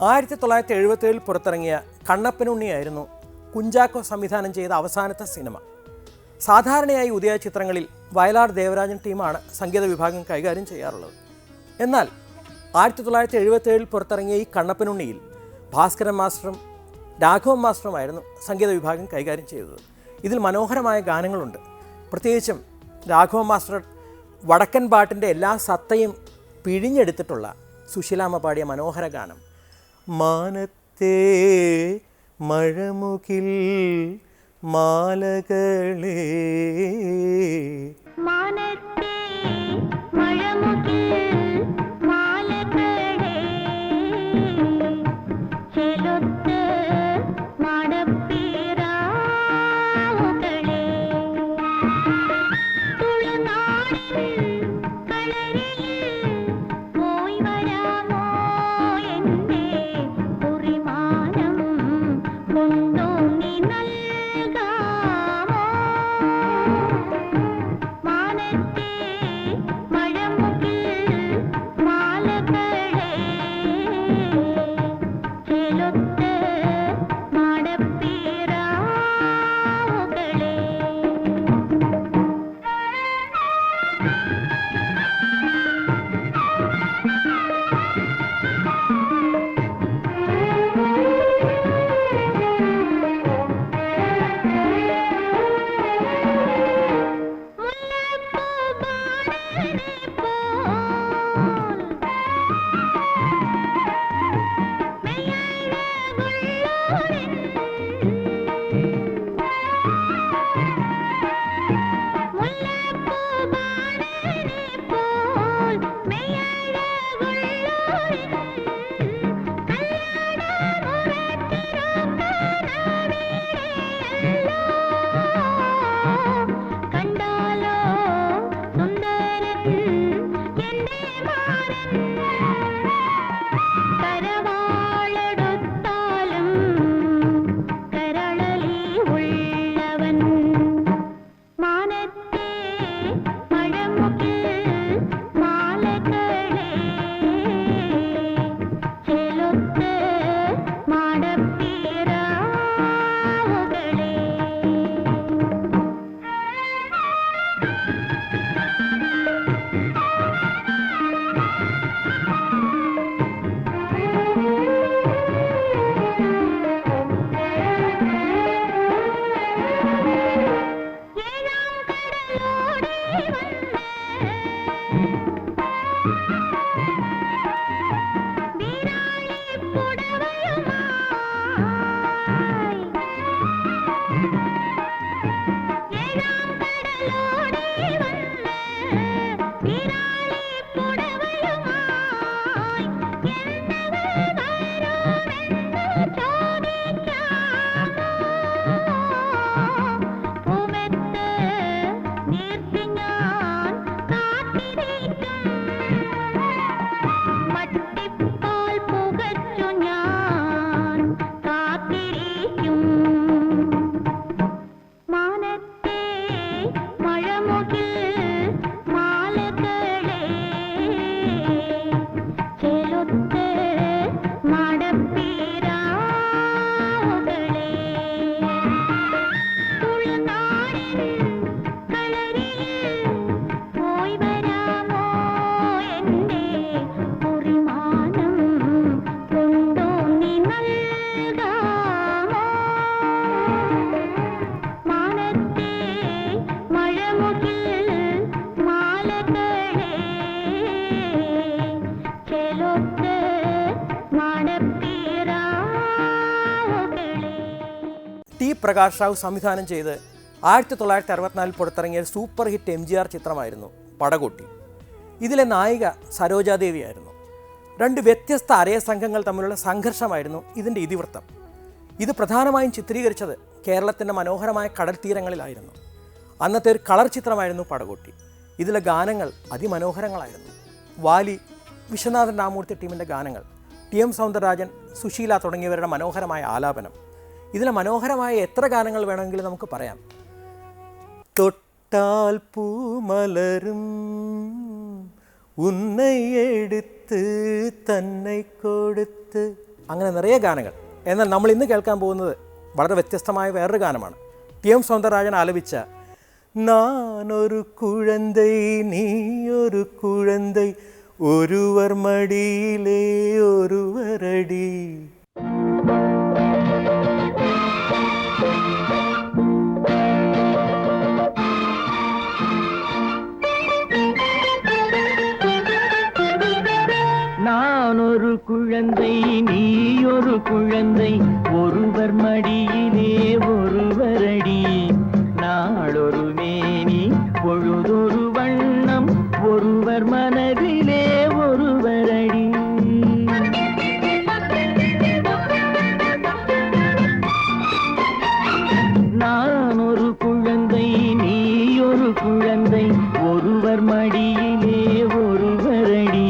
1977 പുറത്തിറങ്ങിയ കണ്ണപ്പനുണ്ണിയായിരുന്നു കുഞ്ചാക്കോ സംവിധാനം ചെയ്ത അവസാനത്തെ സിനിമ. സാധാരണയായി ഉദയ ചിത്രങ്ങളിൽ വയലാർ ദേവരാജൻ ടീമാണ് സംഗീത വിഭാഗം കൈകാര്യം ചെയ്യാറുള്ളത്. എന്നാൽ 1977 പുറത്തിറങ്ങിയ ഈ കണ്ണപ്പനുണ്ണിയിൽ ഭാസ്കരൻ മാസ്റ്ററും രാഘവൻ മാസ്റ്ററുമായിരുന്നു സംഗീത വിഭാഗം കൈകാര്യം ചെയ്തത്. ഇതിൽ മനോഹരമായ ഗാനങ്ങളുണ്ട്. പ്രത്യേകിച്ചും രാഘവൻ മാസ്റ്റർ വടക്കൻ പാട്ടിൻ്റെ എല്ലാ സത്തയും പിഴിഞ്ഞെടുത്തിട്ടുള്ള സുശീലാമ്മ പാടിയ മനോഹര ഗാനം മാനത്തേ മഴമുകിൽ മാലകളേ. പ്രകാശ് റാവു സംവിധാനം ചെയ്ത് 1964 പുറത്തിറങ്ങിയ സൂപ്പർ ഹിറ്റ് MGR ചിത്രമായിരുന്നു പടകൊട്ടി. ഇതിലെ നായിക സരോജാദേവിയായിരുന്നു. രണ്ട് വ്യത്യസ്ത അരയ സംഘങ്ങൾ തമ്മിലുള്ള സംഘർഷമായിരുന്നു ഇതിൻ്റെ ഇതിവൃത്തം. ഇത് പ്രധാനമായും ചിത്രീകരിച്ചത് കേരളത്തിൻ്റെ മനോഹരമായ കടൽ തീരങ്ങളിലായിരുന്നു. അന്നത്തെ ഒരു കളർ ചിത്രമായിരുന്നു പടകൊട്ടി. ഇതിലെ ഗാനങ്ങൾ അതിമനോഹരങ്ങളായിരുന്നു. വാലി, വിശ്വനാഥൻ രാമൂർത്തി ടീമിൻ്റെ ഗാനങ്ങൾ, TM സൗന്ദരരാജൻ, സുശീല തുടങ്ങിയവരുടെ മനോഹരമായ ആലാപനം. ഇതിലെ മനോഹരമായ എത്ര ഗാനങ്ങൾ വേണമെങ്കിലും നമുക്ക് പറയാം. തൊട്ടാൽ പൂമലരും ഉന്നൈ എടുത്ത് തന്നെ കൊടുത്ത് അങ്ങനെ നിറയെ ഗാനങ്ങൾ. എന്നാൽ നമ്മൾ ഇന്ന് കേൾക്കാൻ പോകുന്നത് വളരെ വ്യത്യസ്തമായ വേറൊരു ഗാനമാണ്. ടി.എം. സൗന്ദരരാജൻ ആലപിച്ച നാനൊരു കുഴந்தை നീ ഒരു കുഴந்தை ഒരുവർ മടിയിലേ ഒരുവരടി. நான் ஒரு குழந்தை நீ ஒரு குழந்தை ஒருவர் மடியிலே ஒருவரடி. நாளொரு மேனி பொழுதொரு வண்ணம் ஒருவர் மனதிலே ஒருவரடி. நான் ஒரு குழந்தை நீ ஒரு குழந்தை ஒருவர் மடியிலே ஒருவரடி.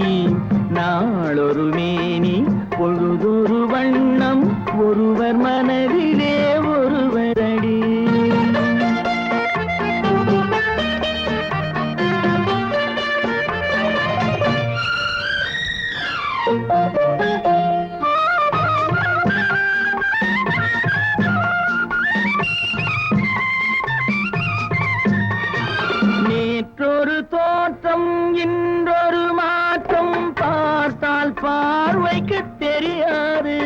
நாளொரு மேனி பொழுதொரு வண்ணம் ஒருவர் மனதிலே ஒருவரடி. நேற்றொரு தோற்றம் இன்றொரு மாற்றம் பார்த்தால் பார்வைக்கு தெரியாது.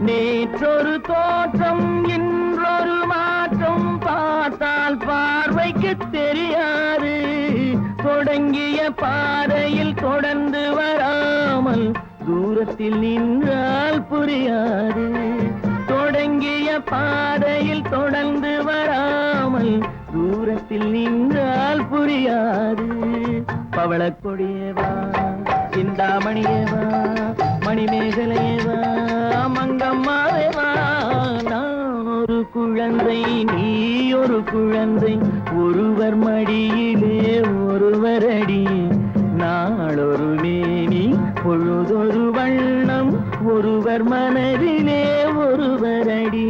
நேற்றொரு தோற்றம் இன்றொரு மாற்றம் பார்த்தால் பார்வைக்கு தெரியாது. தொடங்கிய பாதையில் தொடர்ந்து வராமல் தூரத்தில் நின்றால் புரியாது. தொடங்கிய பாதையில் தொடர்ந்து வராமல் தூரத்தில் நின்றால் புரியாது. பவளக்கொடியேவா சிந்தாமணியேவா மணிமேகலையேவா மங்கம்மாவேவா. நான் ஒரு குழந்தை நீ ஒரு குழந்தை ஒருவர் மடியிலே ஒருவரடி. நாளொரு மேனி பொழுதொரு வண்ணம் ஒருவர் மனதிலே ஒருவரடி.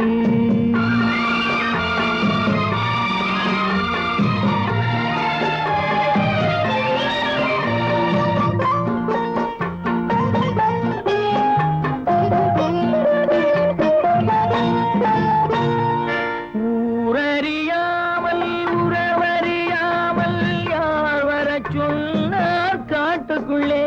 ஊரறியாமல் உறவறியாமல் யார் வரச் சொன்னார் காட்டுக்குள்ளே.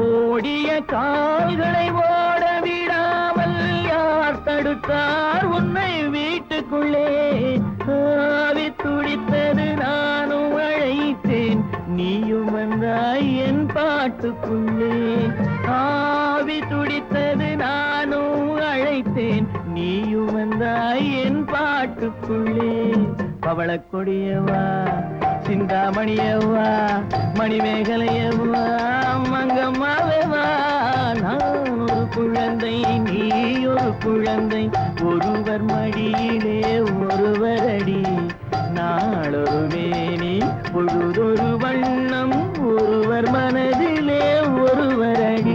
ஓடிய கால்களை ஓட விடாமல் யார் தடுத்தார் உன்னை வீட்டுக்குள்ளே. ஆவி துடித்தது நானும் அழைத்தேன் நீயும் வந்தாய் என் பாட்டுக்குள்ளே. ஆவி துடித்தது நானும் அழைத்தேன் நீயும் வந்தாய் என் பாட்டுக்குள்ளே. பவளக்கொடியவா சிந்தாமணியவா மணிமேகலையவா மங்கம்மாவேவா. நான் ஒரு குழந்தை நீ ஒரு குழந்தை ஒருவர் மடியிலே ஒருவரடி. நாளொரு மேனி பொழுதொரு வண்ணம் ஒருவர் மனதிலே ஒருவரடி.